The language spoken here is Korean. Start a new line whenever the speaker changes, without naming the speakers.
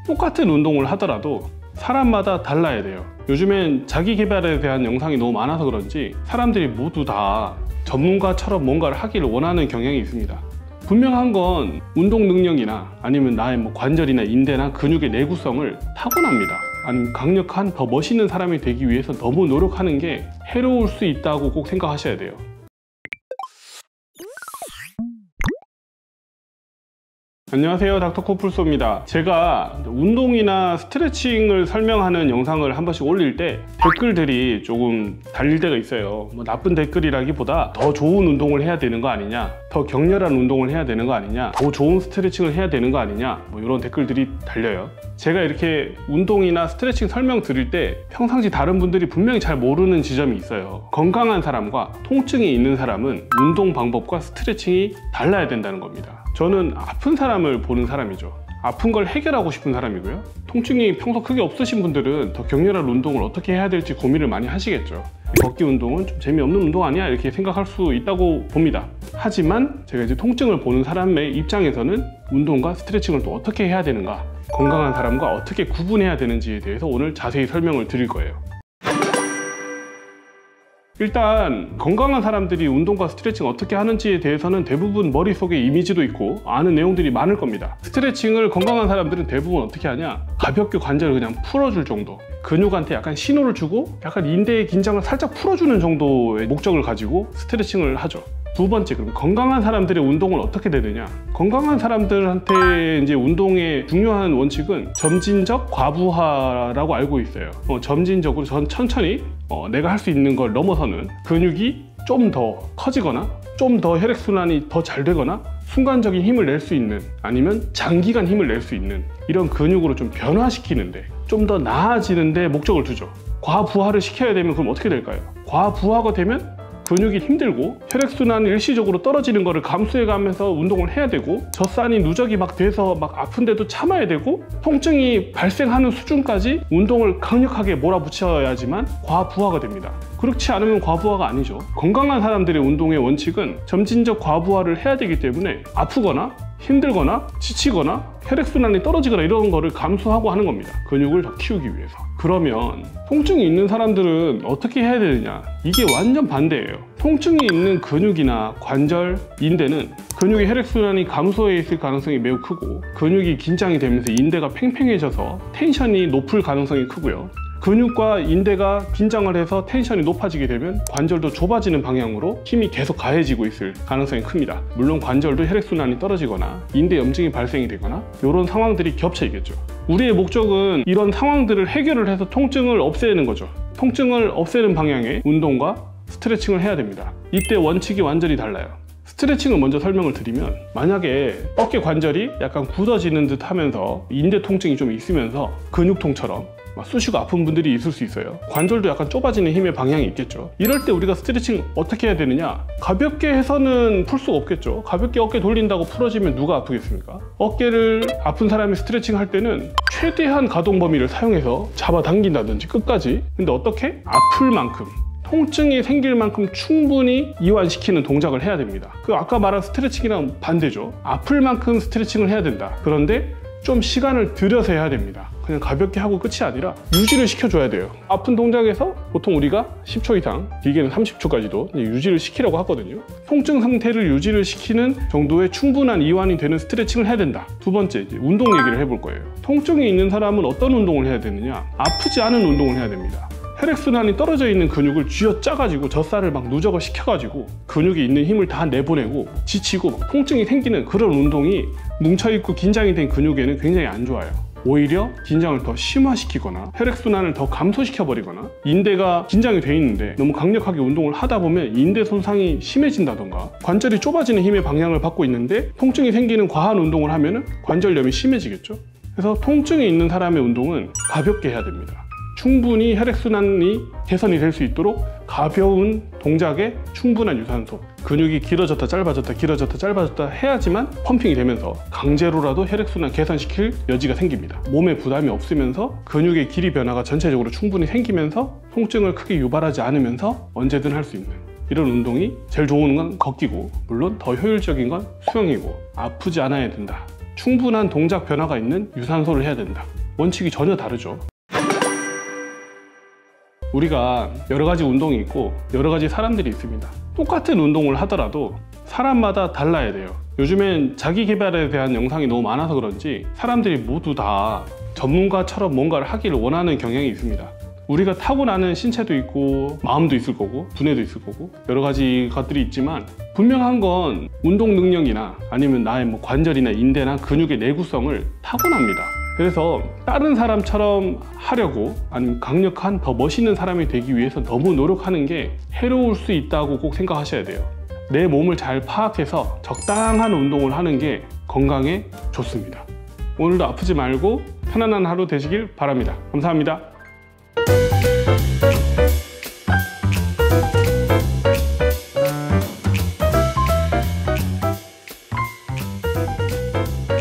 똑같은 운동을 하더라도 사람마다 달라야 돼요. 요즘엔 자기 개발에 대한 영상이 너무 많아서 그런지 사람들이 모두 다 전문가처럼 뭔가를 하기를 원하는 경향이 있습니다. 분명한 건 운동 능력이나 아니면 나의 관절이나 인대나 근육의 내구성을 타고납니다. 아니면 강력한 더 멋있는 사람이 되기 위해서 너무 노력하는 게 해로울 수 있다고 꼭 생각하셔야 돼요. 안녕하세요, 닥터코풀소입니다. 제가 운동이나 스트레칭을 설명하는 영상을 한 번씩 올릴 때 댓글들이 조금 달릴 때가 있어요. 나쁜 댓글이라기보다 더 좋은 운동을 해야 되는 거 아니냐, 더 격렬한 운동을 해야 되는 거 아니냐, 더 좋은 스트레칭을 해야 되는 거 아니냐, 이런 댓글들이 달려요. 제가 이렇게 운동이나 스트레칭 설명 드릴 때 평상시 다른 분들이 분명히 잘 모르는 지점이 있어요. 건강한 사람과 통증이 있는 사람은 운동 방법과 스트레칭이 달라야 된다는 겁니다. 저는 아픈 사람을 보는 사람이죠. 아픈 걸 해결하고 싶은 사람이고요. 통증이 평소 크게 없으신 분들은 더 격렬한 운동을 어떻게 해야 될지 고민을 많이 하시겠죠. 걷기 운동은 좀 재미없는 운동 아니야? 이렇게 생각할 수 있다고 봅니다. 하지만 제가 이제 통증을 보는 사람의 입장에서는 운동과 스트레칭을 또 어떻게 해야 되는가, 건강한 사람과 어떻게 구분해야 되는지에 대해서 오늘 자세히 설명을 드릴 거예요. 일단 건강한 사람들이 운동과 스트레칭 어떻게 하는지에 대해서는 대부분 머릿속에 이미지도 있고 아는 내용들이 많을 겁니다. 스트레칭을 건강한 사람들은 대부분 어떻게 하냐, 가볍게 관절을 그냥 풀어줄 정도, 근육한테 약간 신호를 주고 약간 인대의 긴장을 살짝 풀어주는 정도의 목적을 가지고 스트레칭을 하죠. 두 번째, 그럼 건강한 사람들의 운동은 어떻게 되느냐? 건강한 사람들한테 이제 운동의 중요한 원칙은 점진적 과부하라고 알고 있어요. 점진적으로 천천히 내가 할 수 있는 걸 넘어서는 근육이 좀 더 커지거나 좀 더 혈액순환이 더 잘 되거나 순간적인 힘을 낼 수 있는, 아니면 장기간 힘을 낼 수 있는 이런 근육으로 좀 변화시키는데, 좀 더 나아지는데 목적을 두죠. 과부하를 시켜야 되면 그럼 어떻게 될까요? 과부하가 되면 근육이 힘들고 혈액순환이 일시적으로 떨어지는 것을 감수해 가면서 운동을 해야 되고, 젖산이 누적이 막 돼서 막 아픈데도 참아야 되고, 통증이 발생하는 수준까지 운동을 강력하게 몰아붙여야지만 과부하가 됩니다. 그렇지 않으면 과부하가 아니죠. 건강한 사람들의 운동의 원칙은 점진적 과부하를 해야 되기 때문에 아프거나 힘들거나 지치거나 혈액순환이 떨어지거나 이런 거를 감수하고 하는 겁니다. 근육을 더 키우기 위해서. 그러면 통증이 있는 사람들은 어떻게 해야 되느냐? 이게 완전 반대예요. 통증이 있는 근육이나 관절, 인대는 근육의 혈액순환이 감소해 있을 가능성이 매우 크고, 근육이 긴장이 되면서 인대가 팽팽해져서 텐션이 높을 가능성이 크고요. 근육과 인대가 긴장을 해서 텐션이 높아지게 되면 관절도 좁아지는 방향으로 힘이 계속 가해지고 있을 가능성이 큽니다. 물론 관절도 혈액순환이 떨어지거나 인대 염증이 발생이 되거나 이런 상황들이 겹쳐 있겠죠. 우리의 목적은 이런 상황들을 해결을 해서 통증을 없애는 거죠. 통증을 없애는 방향의 운동과 스트레칭을 해야 됩니다. 이때 원칙이 완전히 달라요. 스트레칭을 먼저 설명을 드리면, 만약에 어깨 관절이 약간 굳어지는 듯 하면서 인대 통증이 좀 있으면서 근육통처럼 쑤시고 아픈 분들이 있을 수 있어요. 관절도 약간 좁아지는 힘의 방향이 있겠죠. 이럴 때 우리가 스트레칭 어떻게 해야 되느냐? 가볍게 해서는 풀 수가 없겠죠. 가볍게 어깨 돌린다고 풀어지면 누가 아프겠습니까? 어깨를 아픈 사람이 스트레칭 할 때는 최대한 가동 범위를 사용해서 잡아당긴다든지 끝까지, 근데 어떻게? 아플 만큼, 통증이 생길 만큼 충분히 이완시키는 동작을 해야 됩니다. 아까 말한 스트레칭이랑 반대죠. 아플 만큼 스트레칭을 해야 된다. 그런데 좀 시간을 들여서 해야 됩니다. 그냥 가볍게 하고 끝이 아니라 유지를 시켜줘야 돼요. 아픈 동작에서 보통 우리가 10초 이상, 길게는 30초까지도 유지를 시키라고 하거든요. 통증 상태를 유지를 시키는 정도의 충분한 이완이 되는 스트레칭을 해야 된다. 두 번째, 이제 운동 얘기를 해볼 거예요. 통증이 있는 사람은 어떤 운동을 해야 되느냐? 아프지 않은 운동을 해야 됩니다. 혈액순환이 떨어져 있는 근육을 쥐어짜가지고 젖살을 막 누적을 시켜가지고 근육이 있는 힘을 다 내보내고 지치고 통증이 생기는 그런 운동이 뭉쳐있고 긴장이 된 근육에는 굉장히 안 좋아요. 오히려 긴장을 더 심화시키거나 혈액순환을 더 감소시켜버리거나, 인대가 긴장이 돼 있는데 너무 강력하게 운동을 하다 보면 인대 손상이 심해진다던가, 관절이 좁아지는 힘의 방향을 받고 있는데 통증이 생기는 과한 운동을 하면 관절염이 심해지겠죠. 그래서 통증이 있는 사람의 운동은 가볍게 해야 됩니다. 충분히 혈액순환이 개선이 될 수 있도록 가벼운 동작에 충분한 유산소, 근육이 길어졌다 짧아졌다 길어졌다 짧아졌다 해야지만 펌핑이 되면서 강제로라도 혈액순환 개선시킬 여지가 생깁니다. 몸에 부담이 없으면서 근육의 길이 변화가 전체적으로 충분히 생기면서 통증을 크게 유발하지 않으면서 언제든 할 수 있는 이런 운동이 제일 좋은 건 걷기고, 물론 더 효율적인 건 수영이고, 아프지 않아야 된다. 충분한 동작 변화가 있는 유산소를 해야 된다. 원칙이 전혀 다르죠. 우리가 여러 가지 운동이 있고 여러 가지 사람들이 있습니다. 똑같은 운동을 하더라도 사람마다 달라야 돼요. 요즘엔 자기 개발에 대한 영상이 너무 많아서 그런지 사람들이 모두 다 전문가처럼 뭔가를 하기를 원하는 경향이 있습니다. 우리가 타고나는 신체도 있고 마음도 있을 거고 두뇌도 있을 거고 여러 가지 것들이 있지만 분명한 건 운동 능력이나 아니면 나의 뭐 관절이나 인대나 근육의 내구성을 타고납니다. 그래서 다른 사람처럼 하려고 아니면 강력한 더 멋있는 사람이 되기 위해서 너무 노력하는 게 해로울 수 있다고 꼭 생각하셔야 돼요. 내 몸을 잘 파악해서 적당한 운동을 하는 게 건강에 좋습니다. 오늘도 아프지 말고 편안한 하루 되시길 바랍니다. 감사합니다.